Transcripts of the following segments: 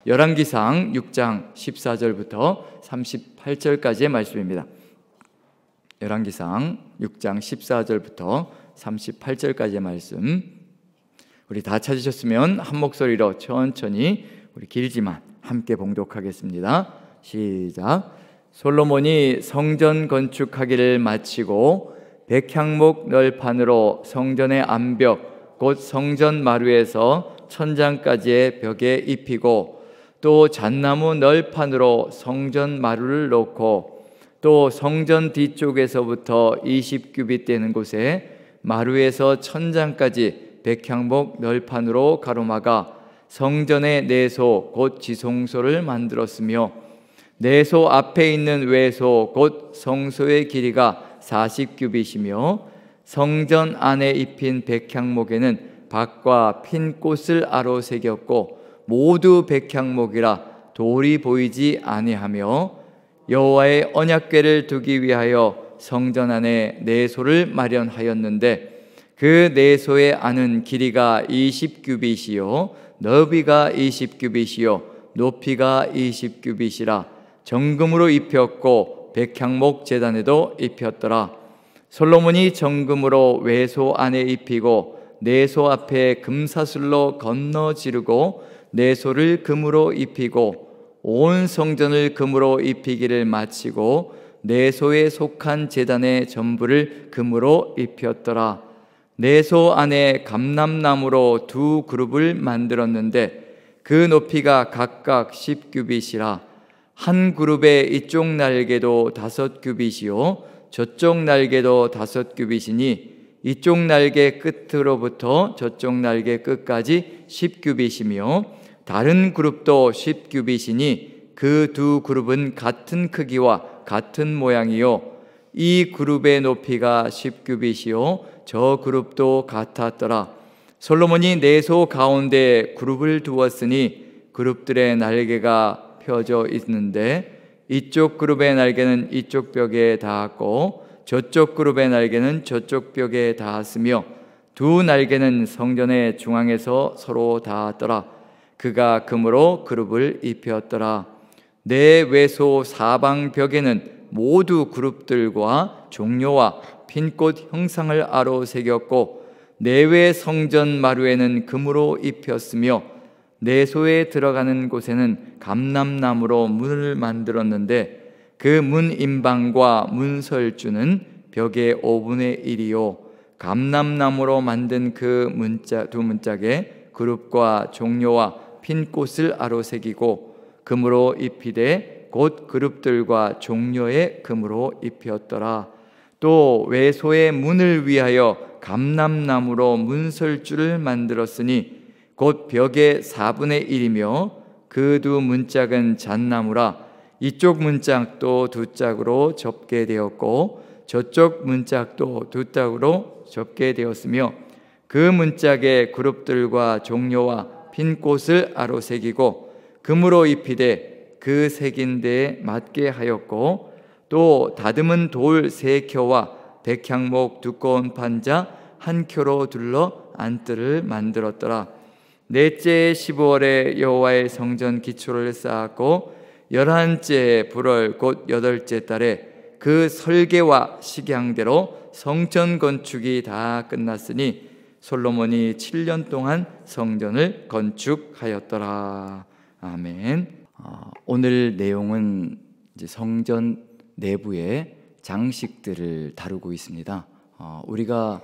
열왕기상 6장 14절부터 38절까지의 말씀입니다. 열왕기상 6장 14절부터 38절까지의 말씀, 우리 다 찾으셨으면 한 목소리로 천천히, 우리 길지만 함께 봉독하겠습니다. 시작. 솔로몬이 성전 건축하기를 마치고 백향목 널판으로 성전의 암벽 곧 성전 마루에서 천장까지의 벽에 입히고, 또 잣나무 널판으로 성전 마루를 놓고, 또 성전 뒤쪽에서부터 20규빗 되는 곳에 마루에서 천장까지 백향목 널판으로 가로막아 성전의 내소 곧 지성소를 만들었으며, 내소 앞에 있는 외소 곧 성소의 길이가 40규빗이며, 성전 안에 입힌 백향목에는 박과 핀 꽃을 아로새겼고 모두 백향목이라 돌이 보이지 아니하며, 여호와의 언약궤를 두기 위하여 성전 안에 내소를 마련하였는데, 그 내소의 안은 길이가 20규빗이요 너비가 20규빗이요 높이가 20규빗이라 정금으로 입혔고 백향목 제단에도 입혔더라. 솔로몬이 정금으로 외소 안에 입히고 내소 앞에 금사슬로 건너 지르고 내소를 금으로 입히고 온 성전을 금으로 입히기를 마치고 내소에 속한 제단의 전부를 금으로 입혔더라. 내소 안에 감람나무로 두 그룹을 만들었는데 그 높이가 각각 10규빗이라 한 그룹의 이쪽 날개도 5규빗이요 저쪽 날개도 5규빗이니 이쪽 날개 끝으로부터 저쪽 날개 끝까지 10규빗이며 다른 그룹도 10규빗이니 그 두 그룹은 같은 크기와 같은 모양이요 이 그룹의 높이가 10규빗이요 저 그룹도 같았더라. 솔로몬이 내소 가운데 그룹을 두었으니 그룹들의 날개가 펴져 있는데 이쪽 그룹의 날개는 이쪽 벽에 닿았고 저쪽 그룹의 날개는 저쪽 벽에 닿았으며 두 날개는 성전의 중앙에서 서로 닿았더라. 그가 금으로 그룹을 입혔더라. 내 외소 사방 벽에는 모두 그룹들과 종려와 핀꽃 형상을 아로새겼고 내외 성전 마루에는 금으로 입혔으며 내소에 들어가는 곳에는 감람나무로 문을 만들었는데 그 문 임방과 문설주는 벽의 5분의 1이요 감람나무로 만든 그 두 문짝에 그룹과 종려와 핀꽃을 아로새기고 금으로 입히되 곧 그룹들과 종려에 금으로 입혔더라. 또 외소의 문을 위하여 감람나무로 문설주를 만들었으니 곧 벽의 4분의 1이며 그 두 문짝은 잣나무라 이쪽 문짝도 두 짝으로 접게 되었고 저쪽 문짝도 두 짝으로 접게 되었으며 그 문짝에 그룹들과 종려와 핀 꽃을 아로새기고 금으로 입히되 그 새긴 데에 맞게 하였고 또 다듬은 돌 3켜와 백향목 두꺼운 판자 1켜로 둘러 안뜰을 만들었더라. 넷째 15월에 여호와의 성전 기초를 쌓았고 11째 불월 곧 8째 달에 그 설계와 식양대로 성전 건축이 다 끝났으니 솔로몬이 7년 동안 성전을 건축하였더라. 아멘. 오늘 내용은 이제 성전 내부의 장식들을 다루고 있습니다. 우리가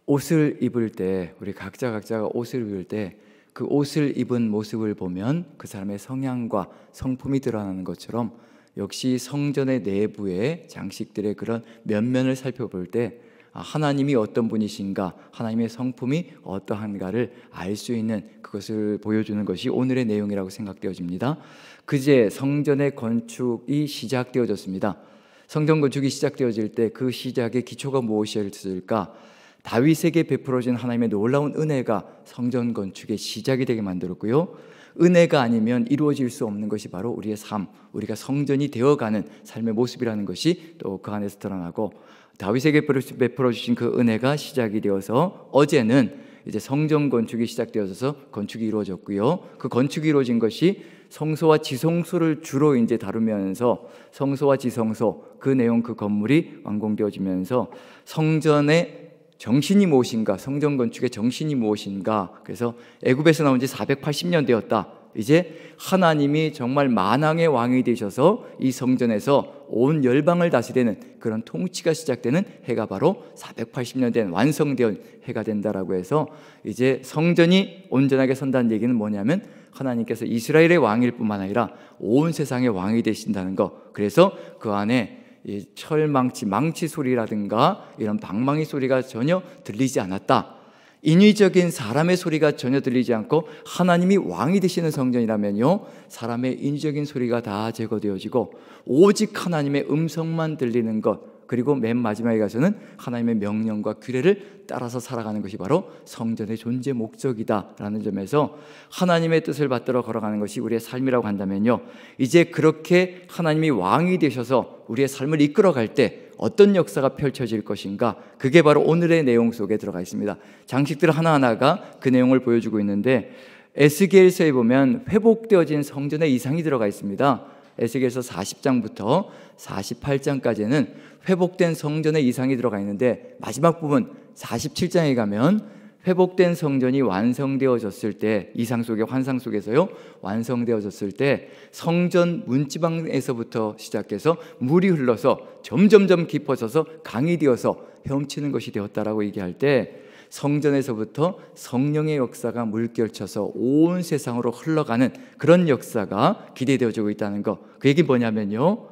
옷을 입을 때, 우리 각자가 옷을 입을 때 그 옷을 입은 모습을 보면 그 사람의 성향과 성품이 드러나는 것처럼 역시 성전의 내부의 장식들의 그런 면면을 살펴볼 때 하나님이 어떤 분이신가, 하나님의 성품이 어떠한가를 알 수 있는 그것을 보여주는 것이 오늘의 내용이라고 생각되어집니다. 그제 성전의 건축이 시작되어졌습니다. 성전 건축이 시작되어질 때 그 시작의 기초가 무엇이었을까? 다윗에게 베풀어진 하나님의 놀라운 은혜가 성전 건축의 시작이 되게 만들었고요, 은혜가 아니면 이루어질 수 없는 것이 바로 우리의 삶, 우리가 성전이 되어가는 삶의 모습이라는 것이 또 그 안에서 드러나고, 다윗에게 베풀어 주신 그 은혜가 시작이 되어서 어제는 이제 성전 건축이 시작되어서 건축이 이루어졌고요, 그 건축이 이루어진 것이 성소와 지성소를 주로 이제 다루면서 성소와 지성소 그 내용 그 건물이 완공되어지면서 성전의 정신이 무엇인가, 성전 건축의 정신이 무엇인가. 그래서 애굽에서 나온 지 480년 되었다. 이제 하나님이 정말 만왕의 왕이 되셔서 이 성전에서 온 열방을 다스리는 그런 통치가 시작되는 해가 바로 480년 된 완성된 해가 된다라고 해서 이제 성전이 온전하게 선다는 얘기는 뭐냐면 하나님께서 이스라엘의 왕일 뿐만 아니라 온 세상의 왕이 되신다는 것. 그래서 그 안에 이 망치 소리라든가 이런 방망이 소리가 전혀 들리지 않았다. 인위적인 사람의 소리가 전혀 들리지 않고 하나님이 왕이 되시는 성전이라면요, 사람의 인위적인 소리가 다 제거되어지고 오직 하나님의 음성만 들리는 것, 그리고 맨 마지막에 가서는 하나님의 명령과 규례를 따라서 살아가는 것이 바로 성전의 존재 목적이다라는 점에서 하나님의 뜻을 받들어 걸어가는 것이 우리의 삶이라고 한다면요, 이제 그렇게 하나님이 왕이 되셔서 우리의 삶을 이끌어갈 때 어떤 역사가 펼쳐질 것인가, 그게 바로 오늘의 내용 속에 들어가 있습니다. 장식들 하나하나가 그 내용을 보여주고 있는데 에스겔서에 보면 회복되어진 성전의 이상이 들어가 있습니다. 에스겔서 40장부터 48장까지는 회복된 성전의 이상이 들어가 있는데 마지막 부분 47장에 가면 회복된 성전이 완성되어졌을 때, 이상 속에 환상 속에서요, 완성되어졌을 때 성전 문지방에서부터 시작해서 물이 흘러서 점점점 깊어져서 강이 되어서 헤엄치는 것이 되었다라고 얘기할 때 성전에서부터 성령의 역사가 물결쳐서 온 세상으로 흘러가는 그런 역사가 기대되어지고 있다는 것. 그 얘기 뭐냐면요,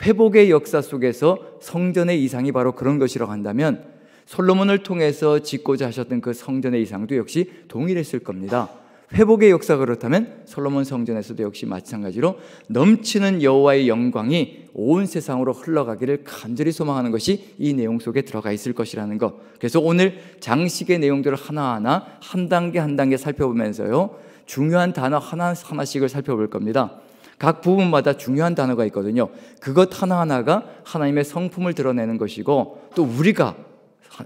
회복의 역사 속에서 성전의 이상이 바로 그런 것이라고 한다면 솔로몬을 통해서 짓고자 하셨던 그 성전의 이상도 역시 동일했을 겁니다. 회복의 역사가 그렇다면 솔로몬 성전에서도 역시 마찬가지로 넘치는 여호와의 영광이 온 세상으로 흘러가기를 간절히 소망하는 것이 이 내용 속에 들어가 있을 것이라는 것. 그래서 오늘 장식의 내용들을 하나하나 한 단계 한 단계 살펴보면서요, 중요한 단어 하나하나씩을 살펴볼 겁니다. 각 부분마다 중요한 단어가 있거든요. 그것 하나하나가 하나님의 성품을 드러내는 것이고, 또 우리가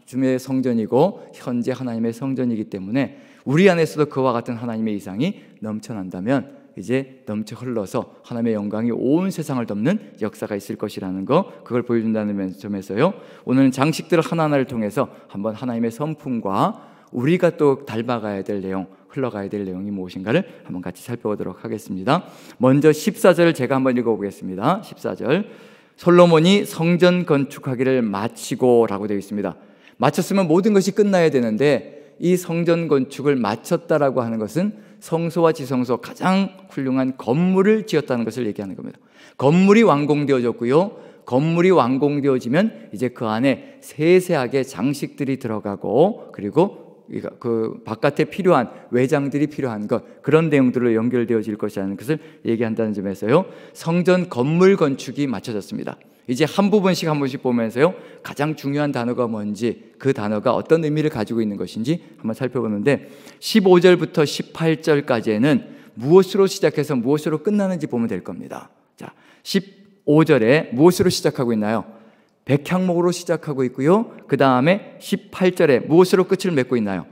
주님의 성전이고 현재 하나님의 성전이기 때문에 우리 안에서도 그와 같은 하나님의 이상이 넘쳐난다면 이제 넘쳐 흘러서 하나님의 영광이 온 세상을 덮는 역사가 있을 것이라는 거, 그걸 보여준다는 점에서요, 오늘은 장식들 하나하나를 통해서 한번 하나님의 성품과 우리가 또 닮아가야 될 내용, 흘러가야 될 내용이 무엇인가를 한번 같이 살펴보도록 하겠습니다. 먼저 14절을 제가 한번 읽어보겠습니다. 14절, 솔로몬이 성전 건축하기를 마치고 라고 되어 있습니다. 마쳤으면 모든 것이 끝나야 되는데 이 성전 건축을 마쳤다라고 하는 것은 성소와 지성소 가장 훌륭한 건물을 지었다는 것을 얘기하는 겁니다. 건물이 완공되어졌고요, 건물이 완공되어지면 이제 그 안에 세세하게 장식들이 들어가고, 그리고 그 바깥에 필요한 외장들이 필요한 것, 그런 내용들로 연결되어질 것이라는 것을 얘기한다는 점에서요, 성전 건물 건축이 마쳐졌습니다. 이제 한 부분씩 한 번씩 보면서요, 가장 중요한 단어가 뭔지, 그 단어가 어떤 의미를 가지고 있는 것인지 한번 살펴보는데 15절부터 18절까지는 무엇으로 시작해서 무엇으로 끝나는지 보면 될 겁니다. 자, 15절에 무엇으로 시작하고 있나요? 백향목으로 시작하고 있고요, 그 다음에 18절에 무엇으로 끝을 맺고 있나요?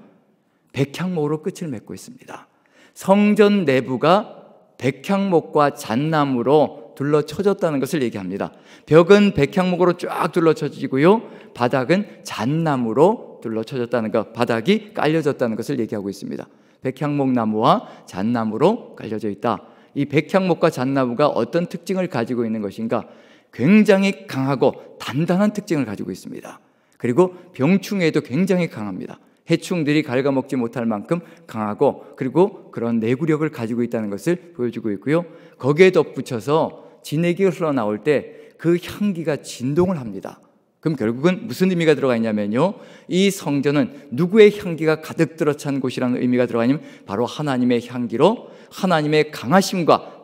백향목으로 끝을 맺고 있습니다. 성전 내부가 백향목과 잣나무로 둘러쳐졌다는 것을 얘기합니다. 벽은 백향목으로 쫙 둘러쳐지고요, 바닥은 잣나무로 둘러쳐졌다는 것, 바닥이 깔려졌다는 것을 얘기하고 있습니다. 백향목 나무와 잣나무로 깔려져 있다. 이 백향목과 잣나무가 어떤 특징을 가지고 있는 것인가? 굉장히 강하고 단단한 특징을 가지고 있습니다. 그리고 병충해에도 굉장히 강합니다. 해충들이 갉아먹지 못할 만큼 강하고, 그리고 그런 내구력을 가지고 있다는 것을 보여주고 있고요, 거기에 덧붙여서 진액이 흘러나올 때 그 향기가 진동을 합니다. 그럼 결국은 무슨 의미가 들어가 있냐면요, 이 성전은 누구의 향기가 가득 들어찬 곳이라는 의미가 들어가 있냐면 바로 하나님의 향기로, 하나님의 강하심과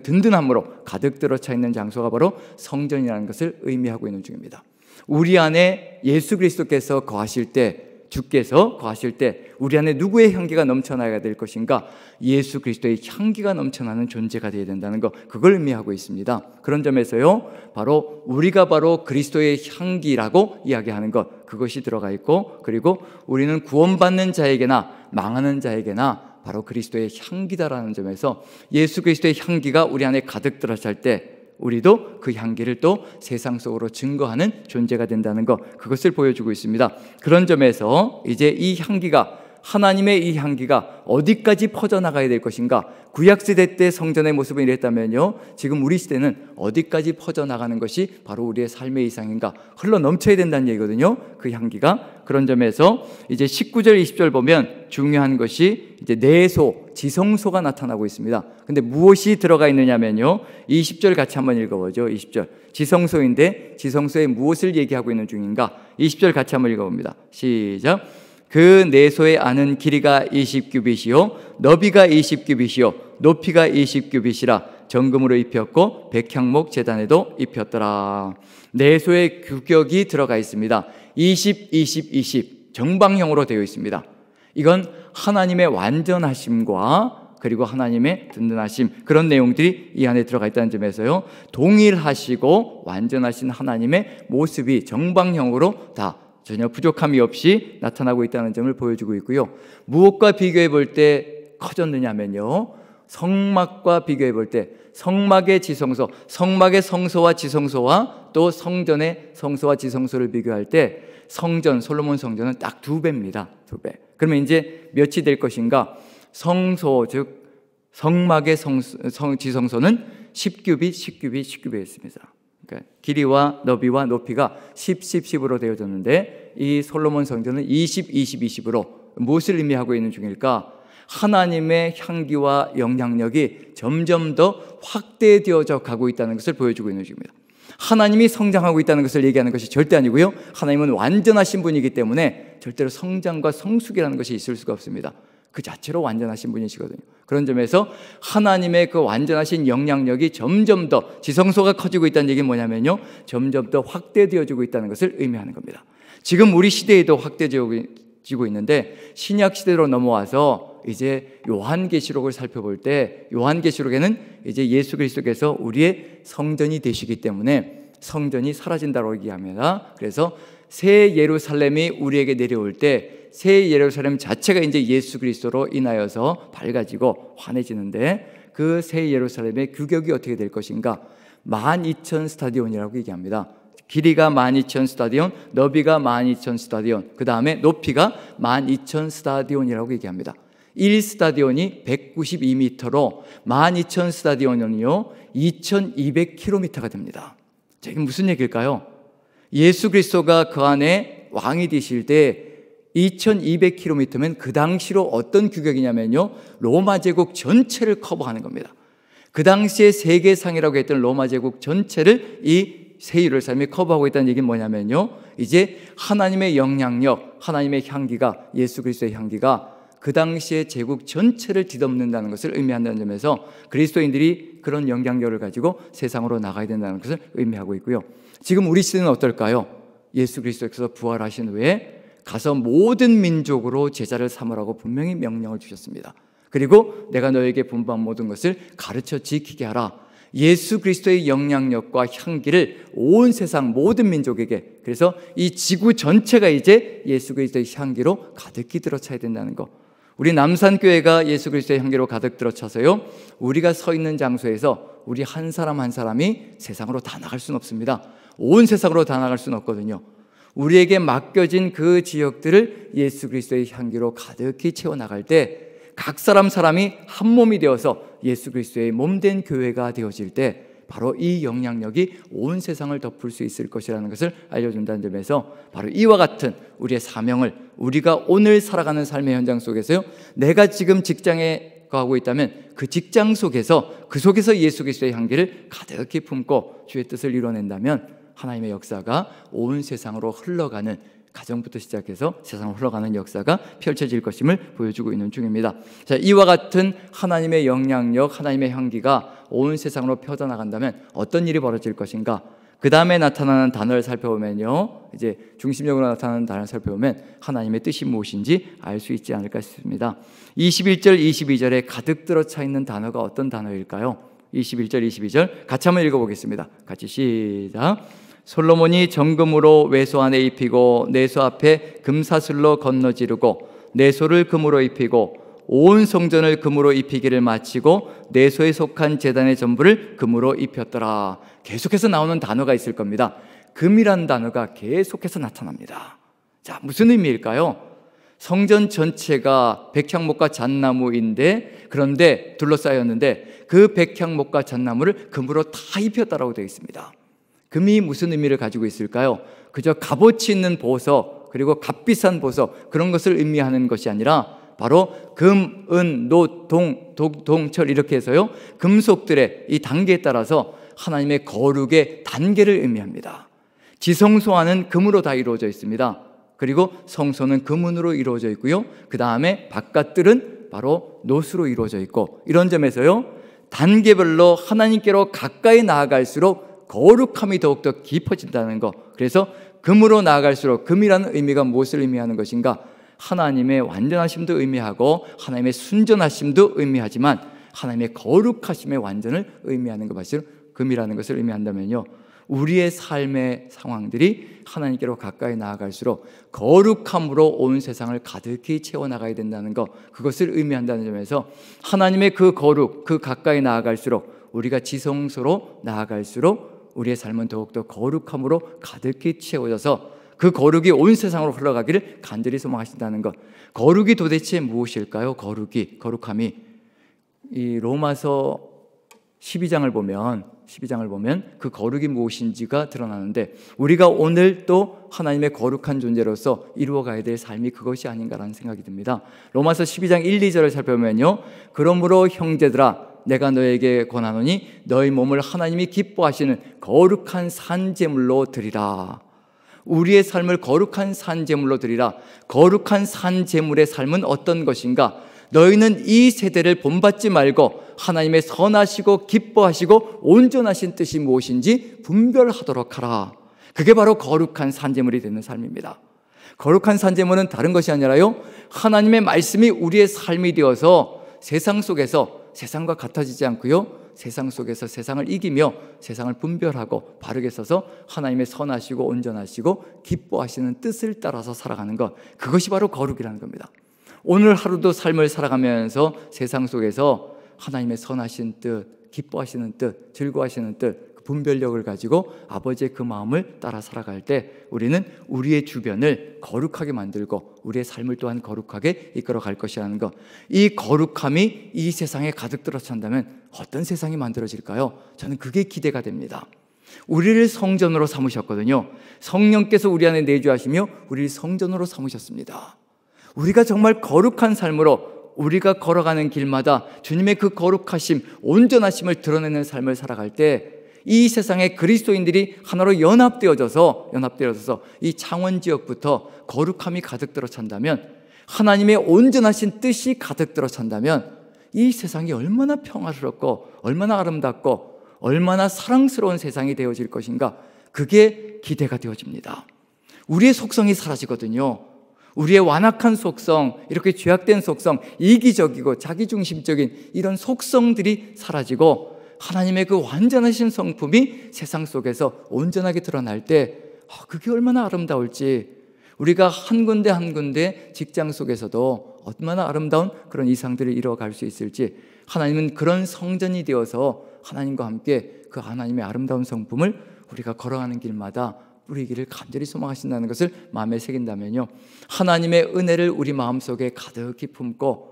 든든함으로 가득 들어차 있는 장소가 바로 성전이라는 것을 의미하고 있는 중입니다. 우리 안에 예수 그리스도께서 거하실 때, 주께서 거하실 때 우리 안에 누구의 향기가 넘쳐나야 될 것인가? 예수 그리스도의 향기가 넘쳐나는 존재가 되어야 된다는 것, 그걸 의미하고 있습니다. 그런 점에서요, 바로 우리가 바로 그리스도의 향기라고 이야기하는 것, 그것이 들어가 있고, 그리고 우리는 구원받는 자에게나 망하는 자에게나 바로 그리스도의 향기다라는 점에서 예수 그리스도의 향기가 우리 안에 가득 들어찰 때 우리도 그 향기를 또 세상 속으로 증거하는 존재가 된다는 것, 그것을 보여주고 있습니다. 그런 점에서 이제 이 향기가, 하나님의 이 향기가 어디까지 퍼져나가야 될 것인가? 구약시대 때 성전의 모습은 이랬다면요, 지금 우리 시대는 어디까지 퍼져나가는 것이 바로 우리의 삶의 이상인가? 흘러 넘쳐야 된다는 얘기거든요, 그 향기가. 그런 점에서 이제 19절 20절 보면 중요한 것이 이제 내소, 지성소가 나타나고 있습니다. 근데 무엇이 들어가 있느냐면요, 20절 같이 한번 읽어보죠. 20절 지성소인데 지성소에 무엇을 얘기하고 있는 중인가? 20절 같이 한번 읽어봅니다. 시작. 그 내소의 안은 길이가 20규빗이요 너비가 20규빗이요 높이가 20규빗이라 정금으로 입혔고 백향목 제단에도 입혔더라. 내소의 규격이 들어가 있습니다. 20, 20, 20 정방형으로 되어 있습니다. 이건 하나님의 완전하심과 그리고 하나님의 든든하심, 그런 내용들이 이 안에 들어가 있다는 점에서요, 동일하시고 완전하신 하나님의 모습이 정방형으로 다 전혀 부족함이 없이 나타나고 있다는 점을 보여주고 있고요. 무엇과 비교해 볼 때 커졌느냐면요, 성막과 비교해 볼 때 성막의 지성소, 성막의 성소와 지성소와 또 성전의 성소와 지성소를 비교할 때 성전, 솔로몬 성전은 딱 2배입니다. 2배. 그러면 이제 몇이 될 것인가? 성소, 즉 성막의 지성소는 10규빗, 10규빗, 10규빗이었습니다. 그러니까 길이와 너비와 높이가 10, 10, 10으로 되어졌는데 이 솔로몬 성전은 20, 20, 20으로 무엇을 의미하고 있는 중일까? 하나님의 향기와 영향력이 점점 더 확대되어져 가고 있다는 것을 보여주고 있는 중입니다. 하나님이 성장하고 있다는 것을 얘기하는 것이 절대 아니고요, 하나님은 완전하신 분이기 때문에 절대로 성장과 성숙이라는 것이 있을 수가 없습니다. 그 자체로 완전하신 분이시거든요. 그런 점에서 하나님의 그 완전하신 영향력이 점점 더, 지성소가 커지고 있다는 얘기는 뭐냐면요, 점점 더 확대되어지고 있다는 것을 의미하는 겁니다. 지금 우리 시대에도 확대되어지고 있는데 신약 시대로 넘어와서 이제 요한계시록을 살펴볼 때 요한계시록에는 이제 예수 그리스도께서 우리의 성전이 되시기 때문에 성전이 사라진다고 얘기합니다. 그래서 새 예루살렘이 우리에게 내려올 때 새 예루살렘 자체가 이제 예수 그리스도로 인하여서 밝아지고 환해지는데 그 새 예루살렘의 규격이 어떻게 될 것인가? 12,000 스타디온이라고 얘기합니다. 길이가 12,000 스타디온, 너비가 12,000 스타디온, 그 다음에 높이가 12,000 스타디온이라고 얘기합니다. 1스타디온이 192m로 12,000 스타디온은요 2,200km가 됩니다. 자, 이게 무슨 얘기일까요? 예수 그리스도가 그 안에 왕이 되실 때 2,200km면 그 당시로 어떤 규격이냐면요, 로마 제국 전체를 커버하는 겁니다. 그 당시에 세계상이라고 했던 로마 제국 전체를 이 새 예루살렘이 커버하고 있다는 얘기는 뭐냐면요, 이제 하나님의 영향력, 하나님의 향기가, 예수 그리스도의 향기가 그 당시에 제국 전체를 뒤덮는다는 것을 의미한다는 점에서 그리스도인들이 그런 영향력을 가지고 세상으로 나가야 된다는 것을 의미하고 있고요. 지금 우리 시대는 어떨까요? 예수 그리스도께서 부활하신 후에 가서 모든 민족으로 제자를 삼으라고 분명히 명령을 주셨습니다. 그리고 내가 너에게 분부한 모든 것을 가르쳐 지키게 하라. 예수 그리스도의 영향력과 향기를 온 세상 모든 민족에게, 그래서 이 지구 전체가 이제 예수 그리스도의 향기로 가득히 들어차야 된다는 것. 우리 남산교회가 예수 그리스도의 향기로 가득 들어차서요, 우리가 서 있는 장소에서 우리 한 사람 한 사람이 세상으로 다 나갈 수는 없습니다. 온 세상으로 다 나갈 수는 없거든요. 우리에게 맡겨진 그 지역들을 예수 그리스도의 향기로 가득히 채워나갈 때 각 사람이 한 몸이 되어서 예수 그리스도의 몸된 교회가 되어질 때 바로 이 영향력이 온 세상을 덮을 수 있을 것이라는 것을 알려준다는 점에서 바로 이와 같은 우리의 사명을, 우리가 오늘 살아가는 삶의 현장 속에서요, 내가 지금 직장에 가고 있다면 그 직장 속에서, 그 속에서 예수 그리스도의 향기를 가득히 품고 주의 뜻을 이뤄낸다면 하나님의 역사가 온 세상으로 흘러가는, 가정부터 시작해서 세상으로 흘러가는 역사가 펼쳐질 것임을 보여주고 있는 중입니다. 자, 이와 같은 하나님의 영향력, 하나님의 향기가 온 세상으로 펴져나간다면 어떤 일이 벌어질 것인가? 그 다음에 나타나는 단어를 살펴보면요, 이제 중심적으로 나타나는 단어를 살펴보면 하나님의 뜻이 무엇인지 알 수 있지 않을까 싶습니다. 21절, 22절에 가득 들어차 있는 단어가 어떤 단어일까요? 21절, 22절 같이 한번 읽어보겠습니다. 같이 시작. 솔로몬이 정금으로 외소 안에 입히고 내소 앞에 금사슬로 건너지르고 내소를 금으로 입히고 온 성전을 금으로 입히기를 마치고 내 소에 속한 제단의 전부를 금으로 입혔더라. 계속해서 나오는 단어가 있을 겁니다. 금이라는 단어가 계속해서 나타납니다. 자, 무슨 의미일까요? 성전 전체가 백향목과 잣나무인데, 그런데 둘러싸였는데 그 백향목과 잣나무를 금으로 다 입혔다라고 되어 있습니다. 금이 무슨 의미를 가지고 있을까요? 그저 값어치 있는 보석, 그리고 값비싼 보석, 그런 것을 의미하는 것이 아니라 바로 금, 은, 노, 동, 철 이렇게 해서요, 금속들의 이 단계에 따라서 하나님의 거룩의 단계를 의미합니다. 지성소안은 금으로 다 이루어져 있습니다. 그리고 성소는 금은으로 이루어져 있고요, 그 다음에 바깥들은 바로 노수로 이루어져 있고, 이런 점에서요, 단계별로 하나님께로 가까이 나아갈수록 거룩함이 더욱더 깊어진다는 것. 그래서 금으로 나아갈수록, 금이라는 의미가 무엇을 의미하는 것인가? 하나님의 완전하심도 의미하고 하나님의 순전하심도 의미하지만 하나님의 거룩하심의 완전을 의미하는 것이 금이라는 것을 의미한다면요, 우리의 삶의 상황들이 하나님께로 가까이 나아갈수록 거룩함으로 온 세상을 가득히 채워나가야 된다는 것, 그것을 의미한다는 점에서 하나님의 그 거룩, 그 가까이 나아갈수록, 우리가 지성소로 나아갈수록 우리의 삶은 더욱더 거룩함으로 가득히 채워져서 그 거룩이 온 세상으로 흘러가기를 간절히 소망하신다는 것. 거룩이 도대체 무엇일까요? 거룩함이 이 로마서 12장을 보면 그 거룩이 무엇인지가 드러나는데, 우리가 오늘 또 하나님의 거룩한 존재로서 이루어가야 될 삶이 그것이 아닌가라는 생각이 듭니다. 로마서 12장 1, 2절을 살펴보면요, 그러므로 형제들아 내가 너에게 권하노니 너희 몸을 하나님이 기뻐하시는 거룩한 산제물로 드리라. 우리의 삶을 거룩한 산제물로 드리라. 거룩한 산제물의 삶은 어떤 것인가? 너희는 이 세대를 본받지 말고 하나님의 선하시고 기뻐하시고 온전하신 뜻이 무엇인지 분별하도록 하라. 그게 바로 거룩한 산제물이 되는 삶입니다. 거룩한 산제물은 다른 것이 아니라요, 하나님의 말씀이 우리의 삶이 되어서 세상 속에서 세상과 같아지지 않고요, 세상 속에서 세상을 이기며 세상을 분별하고 바르게 서서 하나님의 선하시고 온전하시고 기뻐하시는 뜻을 따라서 살아가는 것, 그것이 바로 거룩이라는 겁니다. 오늘 하루도 삶을 살아가면서 세상 속에서 하나님의 선하신 뜻, 기뻐하시는 뜻, 즐거워하시는 뜻, 그 분별력을 가지고 아버지의 그 마음을 따라 살아갈 때 우리는 우리의 주변을 거룩하게 만들고 우리의 삶을 또한 거룩하게 이끌어갈 것이라는 것. 이 거룩함이 이 세상에 가득 들어찬다면 어떤 세상이 만들어질까요? 저는 그게 기대가 됩니다. 우리를 성전으로 삼으셨거든요. 성령께서 우리 안에 내주하시며 우리를 성전으로 삼으셨습니다. 우리가 정말 거룩한 삶으로 우리가 걸어가는 길마다 주님의 그 거룩하심, 온전하심을 드러내는 삶을 살아갈 때 이 세상의 그리스도인들이 하나로 연합되어져서 이 창원 지역부터 거룩함이 가득 들어찬다면, 하나님의 온전하신 뜻이 가득 들어찬다면 이 세상이 얼마나 평화스럽고 얼마나 아름답고 얼마나 사랑스러운 세상이 되어질 것인가, 그게 기대가 되어집니다. 우리의 속성이 사라지거든요. 우리의 완악한 속성, 이렇게 죄악된 속성, 이기적이고 자기중심적인 이런 속성들이 사라지고 하나님의 그 완전하신 성품이 세상 속에서 온전하게 드러날 때 그게 얼마나 아름다울지, 우리가 한 군데 한 군데 직장 속에서도 얼마나 아름다운 그런 이상들을 이뤄갈 수 있을지, 하나님은 그런 성전이 되어서 하나님과 함께 그 하나님의 아름다운 성품을 우리가 걸어가는 길마다 뿌리기를 간절히 소망하신다는 것을 마음에 새긴다면요, 하나님의 은혜를 우리 마음속에 가득히 품고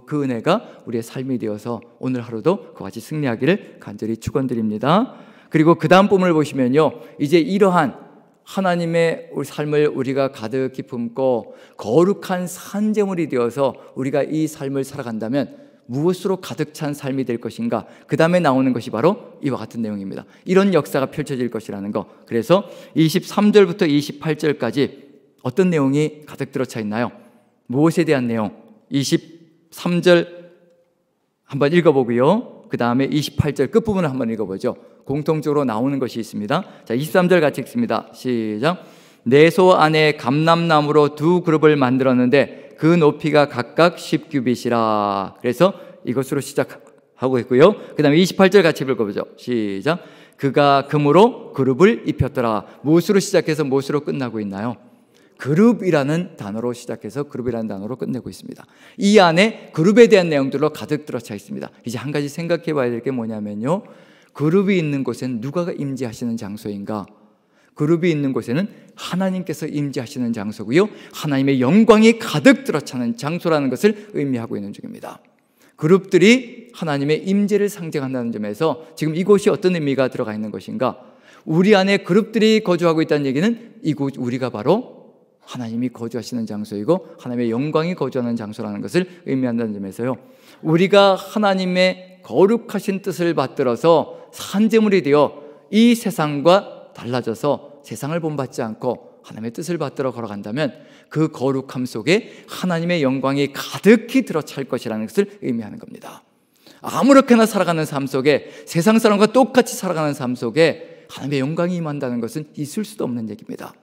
그 은혜가 우리의 삶이 되어서 오늘 하루도 그와 같이 승리하기를 간절히 축원드립니다. 그리고 그 다음 부분을 보시면요, 이제 이러한 하나님의 삶을 우리가 가득히 품고 거룩한 산제물이 되어서 우리가 이 삶을 살아간다면 무엇으로 가득 찬 삶이 될 것인가? 그 다음에 나오는 것이 바로 이와 같은 내용입니다. 이런 역사가 펼쳐질 것이라는 거. 그래서 23절부터 28절까지 어떤 내용이 가득 들어차 있나요? 무엇에 대한 내용? 23절 한번 읽어보고요, 그 다음에 28절 끝부분을 한번 읽어보죠. 공통적으로 나오는 것이 있습니다. 자, 23절 같이 읽습니다. 시작. 내 소 안에 감람나무로 두 그룹을 만들었는데 그 높이가 각각 10규빗이라. 그래서 이것으로 시작하고 있고요. 그 다음에 28절 같이 읽어보죠. 시작. 그가 금으로 그룹을 입혔더라. 무엇으로 시작해서 무엇으로 끝나고 있나요? 그룹이라는 단어로 시작해서 그룹이라는 단어로 끝내고 있습니다. 이 안에 그룹에 대한 내용들로 가득 들어차 있습니다. 이제 한 가지 생각해 봐야 될 게 뭐냐면요, 그룹이 있는 곳에는 누가 임재하시는 장소인가? 그룹이 있는 곳에는 하나님께서 임재하시는 장소고요, 하나님의 영광이 가득 들어차는 장소라는 것을 의미하고 있는 중입니다. 그룹들이 하나님의 임재를 상징한다는 점에서 지금 이곳이 어떤 의미가 들어가 있는 것인가? 우리 안에 그룹들이 거주하고 있다는 얘기는 이곳, 우리가 바로 하나님이 거주하시는 장소이고 하나님의 영광이 거주하는 장소라는 것을 의미한다는 점에서요, 우리가 하나님의 거룩하신 뜻을 받들어서 산재물이 되어 이 세상과 달라져서 세상을 본받지 않고 하나님의 뜻을 받들어 걸어간다면 그 거룩함 속에 하나님의 영광이 가득히 들어찰 것이라는 것을 의미하는 겁니다. 아무렇게나 살아가는 삶 속에, 세상 사람과 똑같이 살아가는 삶 속에 하나님의 영광이 임한다는 것은 있을 수도 없는 얘기입니다.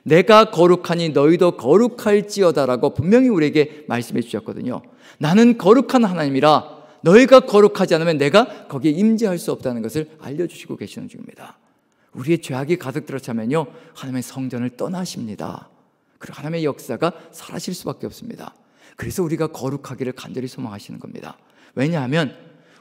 내가 거룩하니 너희도 거룩할지어다라고 분명히 우리에게 말씀해 주셨거든요. 나는 거룩한 하나님이라 너희가 거룩하지 않으면 내가 거기에 임재할 수 없다는 것을 알려주시고 계시는 중입니다. 우리의 죄악이 가득 들어차면요, 하나님의 성전을 떠나십니다. 그리고 하나님의 역사가 사라질 수밖에 없습니다. 그래서 우리가 거룩하기를 간절히 소망하시는 겁니다. 왜냐하면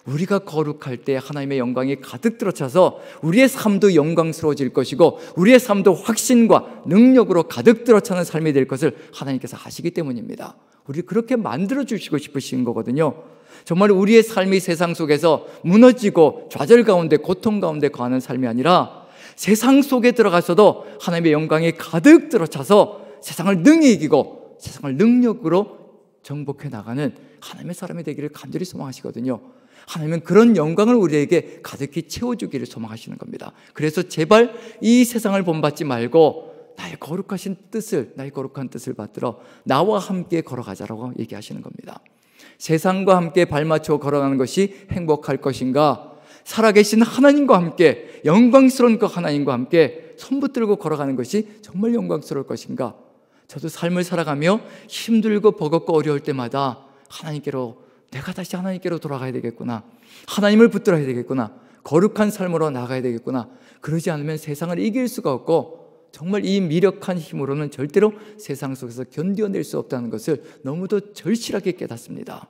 우리가 거룩할 때 하나님의 영광이 가득 들어차서 우리의 삶도 영광스러워질 것이고 우리의 삶도 확신과 능력으로 가득 들어차는 삶이 될 것을 하나님께서 아시기 때문입니다. 우리 그렇게 만들어 주시고 싶으신 거거든요. 정말 우리의 삶이 세상 속에서 무너지고 좌절 가운데, 고통 가운데 거하는 삶이 아니라 세상 속에 들어가서도 하나님의 영광이 가득 들어차서 세상을 능히 이기고 세상을 능력으로 정복해 나가는 하나님의 사람이 되기를 간절히 소망하시거든요. 하나님은 그런 영광을 우리에게 가득히 채워주기를 소망하시는 겁니다. 그래서 제발 이 세상을 본받지 말고 나의 거룩하신 뜻을, 나의 거룩한 뜻을 받들어 나와 함께 걸어가자라고 얘기하시는 겁니다. 세상과 함께 발맞춰 걸어가는 것이 행복할 것인가? 살아계신 하나님과 함께, 영광스러운 그 하나님과 함께 손 붙들고 걸어가는 것이 정말 영광스러울 것인가? 저도 삶을 살아가며 힘들고 버겁고 어려울 때마다 하나님께로, 내가 다시 하나님께로 돌아가야 되겠구나, 하나님을 붙들어야 되겠구나, 거룩한 삶으로 나가야 되겠구나. 그러지 않으면 세상을 이길 수가 없고 정말 이 미력한 힘으로는 절대로 세상 속에서 견뎌낼 수 없다는 것을 너무도 절실하게 깨닫습니다.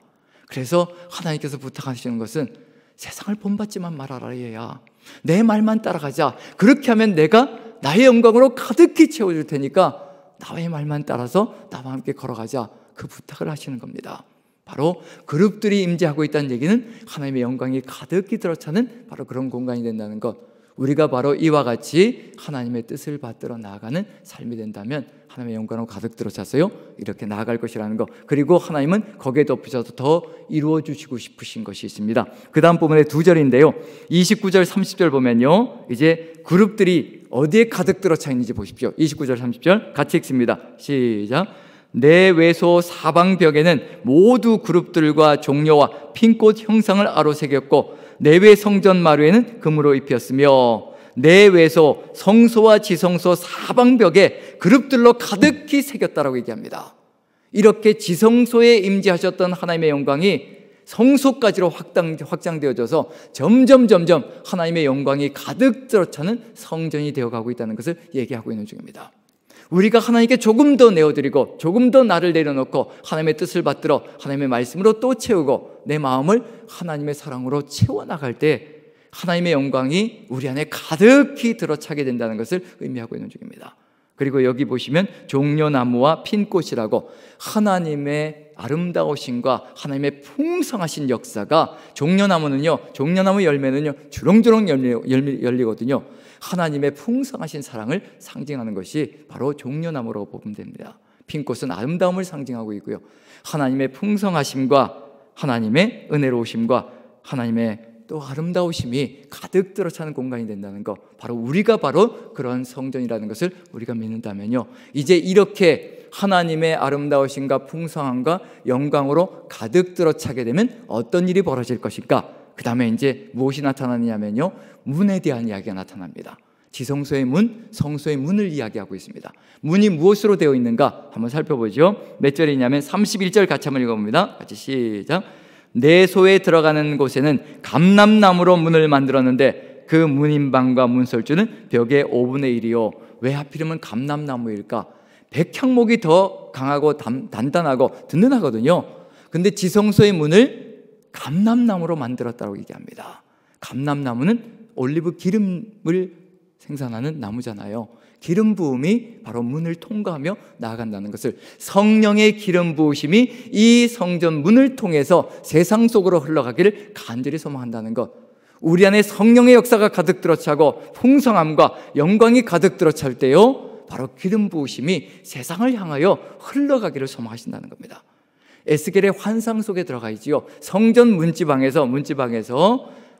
그래서 하나님께서 부탁하시는 것은 세상을 본받지만 말아라 얘야, 내 말만 따라가자. 그렇게 하면 내가 나의 영광으로 가득히 채워줄 테니까 나의 말만 따라서 나와 함께 걸어가자. 그 부탁을 하시는 겁니다. 바로 그룹들이 임재하고 있다는 얘기는 하나님의 영광이 가득히 들어차는 바로 그런 공간이 된다는 것, 우리가 바로 이와 같이 하나님의 뜻을 받들어 나아가는 삶이 된다면 하나님의 영광으로 가득 들어차서요 이렇게 나아갈 것이라는 것, 그리고 하나님은 거기에 덧붙여서 더 이루어 주시고 싶으신 것이 있습니다. 그 다음 부분에 2절인데요 29절 30절 보면요, 이제 그룹들이 어디에 가득 들어차 있는지 보십시오. 29절 30절 같이 읽습니다. 시작. 내 외소 사방벽에는 모두 그룹들과 종려와 핀꽃 형상을 아로 새겼고 내외 성전 마루에는 금으로 입혔으며 내 외소 성소와 지성소 사방벽에 그룹들로 가득히 새겼다라고 얘기합니다. 이렇게 지성소에 임재하셨던 하나님의 영광이 성소까지로 확장되어져서 점점 하나님의 영광이 가득 들어차는 성전이 되어가고 있다는 것을 얘기하고 있는 중입니다. 우리가 하나님께 조금 더 내어드리고 조금 더 나를 내려놓고 하나님의 뜻을 받들어 하나님의 말씀으로 또 채우고 내 마음을 하나님의 사랑으로 채워나갈 때 하나님의 영광이 우리 안에 가득히 들어차게 된다는 것을 의미하고 있는 중입니다. 그리고 여기 보시면 종려나무와 핀꽃이라고 하나님의 아름다우심과 하나님의 풍성하신 역사가, 종려나무 열매는요 주렁주렁 열리거든요. 하나님의 풍성하신 사랑을 상징하는 것이 바로 종려나무라고 보면 됩니다. 핀꽃은 아름다움을 상징하고 있고요, 하나님의 풍성하심과 하나님의 은혜로우심과 하나님의 또 아름다우심이 가득 들어차는 공간이 된다는 것, 바로 우리가 바로 그런 성전이라는 것을 우리가 믿는다면요, 이제 이렇게 하나님의 아름다우심과 풍성함과 영광으로 가득 들어차게 되면 어떤 일이 벌어질 것인가? 그 다음에 이제 무엇이 나타나느냐면요, 문에 대한 이야기가 나타납니다. 지성소의 문, 성소의 문을 이야기하고 있습니다. 문이 무엇으로 되어 있는가 한번 살펴보죠. 몇 절이냐면 31절 같이 한번 읽어봅니다. 같이 시작. 내소에 들어가는 곳에는 감람나무로 문을 만들었는데 그 문인방과 문설주는 벽의 5분의 1이요. 왜 하필이면 감람나무일까? 백향목이 더 강하고 단단하고 든든하거든요. 근데 지성소의 문을 감람나무로 만들었다고 얘기합니다. 감람나무는 올리브 기름을 생산하는 나무잖아요. 기름 부음이 바로 문을 통과하며 나아간다는 것을, 성령의 기름 부으심이 이 성전 문을 통해서 세상 속으로 흘러가기를 간절히 소망한다는 것, 우리 안에 성령의 역사가 가득 들어차고 풍성함과 영광이 가득 들어찰 때요, 바로 기름 부으심이 세상을 향하여 흘러가기를 소망하신다는 겁니다. 에스겔의 환상 속에 들어가 있지요. 성전 문지방에서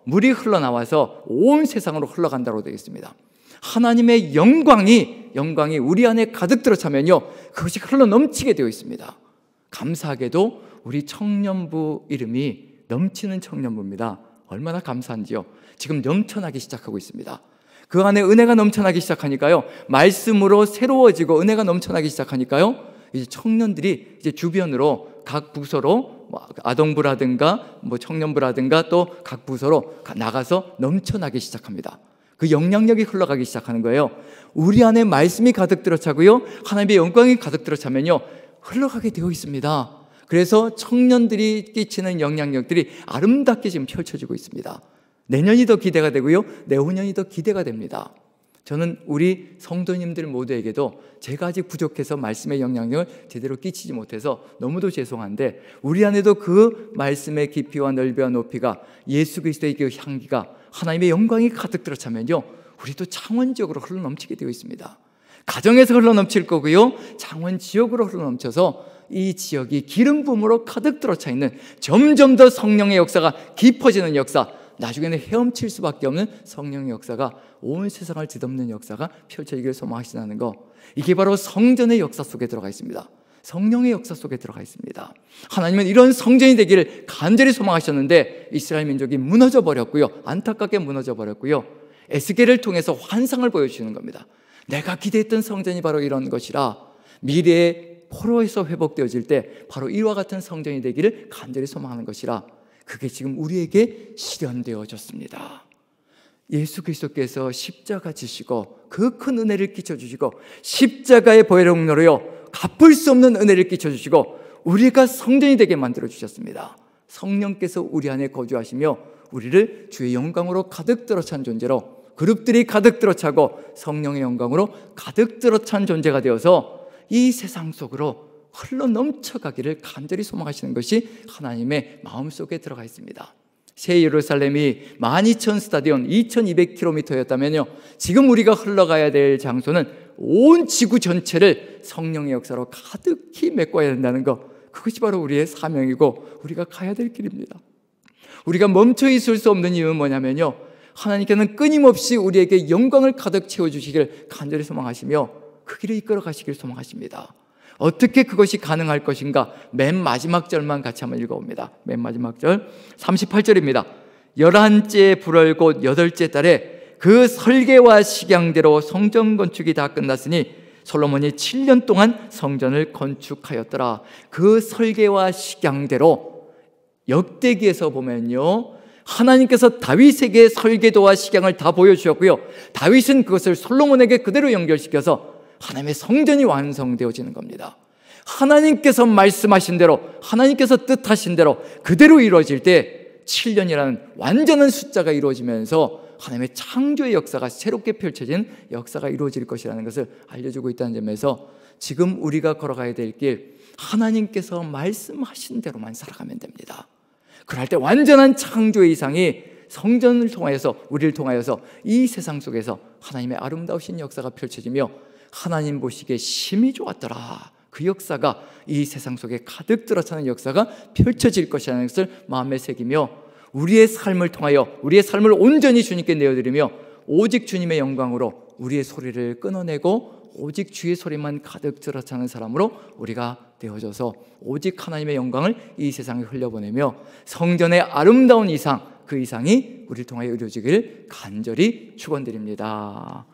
물이 흘러나와서 온 세상으로 흘러간다고 되어 있습니다. 하나님의 영광이 우리 안에 가득 들어차면요, 그것이 흘러넘치게 되어 있습니다. 감사하게도 우리 청년부 이름이 넘치는 청년부입니다. 얼마나 감사한지요. 지금 넘쳐나기 시작하고 있습니다. 그 안에 은혜가 넘쳐나기 시작하니까요, 말씀으로 새로워지고 은혜가 넘쳐나기 시작하니까요, 이제 청년들이 이제 주변으로 각 부서로 아동부라든가 청년부라든가 또 각 부서로 나가서 넘쳐나기 시작합니다. 그 영향력이 흘러가기 시작하는 거예요. 우리 안에 말씀이 가득 들어차고요, 하나님의 영광이 가득 들어차면요, 흘러가게 되어 있습니다. 그래서 청년들이 끼치는 영향력들이 아름답게 지금 펼쳐지고 있습니다. 내년이 더 기대가 되고요, 내후년이 더 기대가 됩니다. 저는 우리 성도님들 모두에게도 제가 아직 부족해서 말씀의 영향력을 제대로 끼치지 못해서 너무도 죄송한데, 우리 안에도 그 말씀의 깊이와 넓이와 높이가, 예수 그리스도의 그 향기가, 하나님의 영광이 가득 들어차면요, 우리도 창원 지역으로 흘러넘치게 되어 있습니다. 가정에서 흘러넘칠 거고요, 창원 지역으로 흘러넘쳐서 이 지역이 기름 부음으로 가득 들어차 있는, 점점 더 성령의 역사가 깊어지는 역사, 나중에는 헤엄칠 수밖에 없는 성령의 역사가, 온 세상을 뒤덮는 역사가 펼쳐지기를 소망하시다는 거, 이게 바로 성전의 역사 속에 들어가 있습니다. 성령의 역사 속에 들어가 있습니다. 하나님은 이런 성전이 되기를 간절히 소망하셨는데 이스라엘 민족이 무너져 버렸고요, 안타깝게 무너져 버렸고요, 에스겔을 통해서 환상을 보여주시는 겁니다. 내가 기대했던 성전이 바로 이런 것이라, 미래에 포로에서 회복되어질 때 바로 이와 같은 성전이 되기를 간절히 소망하는 것이라, 그게 지금 우리에게 실현되어졌습니다. 예수 그리스도께서 십자가 지시고 그 큰 은혜를 끼쳐주시고, 십자가의 보혈로요 갚을 수 없는 은혜를 끼쳐주시고, 우리가 성전이 되게 만들어주셨습니다. 성령께서 우리 안에 거주하시며 우리를 주의 영광으로 가득 들어찬 존재로, 그룹들이 가득 들어차고 성령의 영광으로 가득 들어찬 존재가 되어서 이 세상 속으로 흘러넘쳐가기를 간절히 소망하시는 것이 하나님의 마음속에 들어가 있습니다. 새 예루살렘이 12,000 스타디온 2200km였다면요, 지금 우리가 흘러가야 될 장소는 온 지구 전체를 성령의 역사로 가득히 메꿔야 된다는 것, 그것이 바로 우리의 사명이고 우리가 가야 될 길입니다. 우리가 멈춰 있을 수 없는 이유는 뭐냐면요, 하나님께는 끊임없이 우리에게 영광을 가득 채워주시길 간절히 소망하시며 그 길을 이끌어 가시길 소망하십니다. 어떻게 그것이 가능할 것인가? 맨 마지막 절만 같이 한번 읽어봅니다. 맨 마지막 절 38절입니다. 11째 불월 곧 8째 달에 그 설계와 식양대로 성전 건축이 다 끝났으니 솔로몬이 7년 동안 성전을 건축하였더라. 그 설계와 식양대로, 역대기에서 보면요, 하나님께서 다윗에게 설계도와 식양을 다 보여주셨고요, 다윗은 그것을 솔로몬에게 그대로 연결시켜서 하나님의 성전이 완성되어지는 겁니다. 하나님께서 말씀하신 대로, 하나님께서 뜻하신 대로 그대로 이루어질 때 7년이라는 완전한 숫자가 이루어지면서 하나님의 창조의 역사가 새롭게 펼쳐진 역사가 이루어질 것이라는 것을 알려주고 있다는 점에서, 지금 우리가 걸어가야 될 길, 하나님께서 말씀하신 대로만 살아가면 됩니다. 그럴 때 완전한 창조의 이상이 성전을 통하여서, 우리를 통하여서 이 세상 속에서 하나님의 아름다우신 역사가 펼쳐지며, 하나님 보시기에 심히 좋았더라, 그 역사가 이 세상 속에 가득 들어차는 역사가 펼쳐질 것이라는 것을 마음에 새기며, 우리의 삶을 통하여 우리의 삶을 온전히 주님께 내어드리며, 오직 주님의 영광으로 우리의 소리를 끊어내고 오직 주의 소리만 가득 들어차는 사람으로 우리가 되어져서 오직 하나님의 영광을 이 세상에 흘려보내며, 성전의 아름다운 이상, 그 이상이 우리를 통하여 이루어지길 간절히 축원드립니다.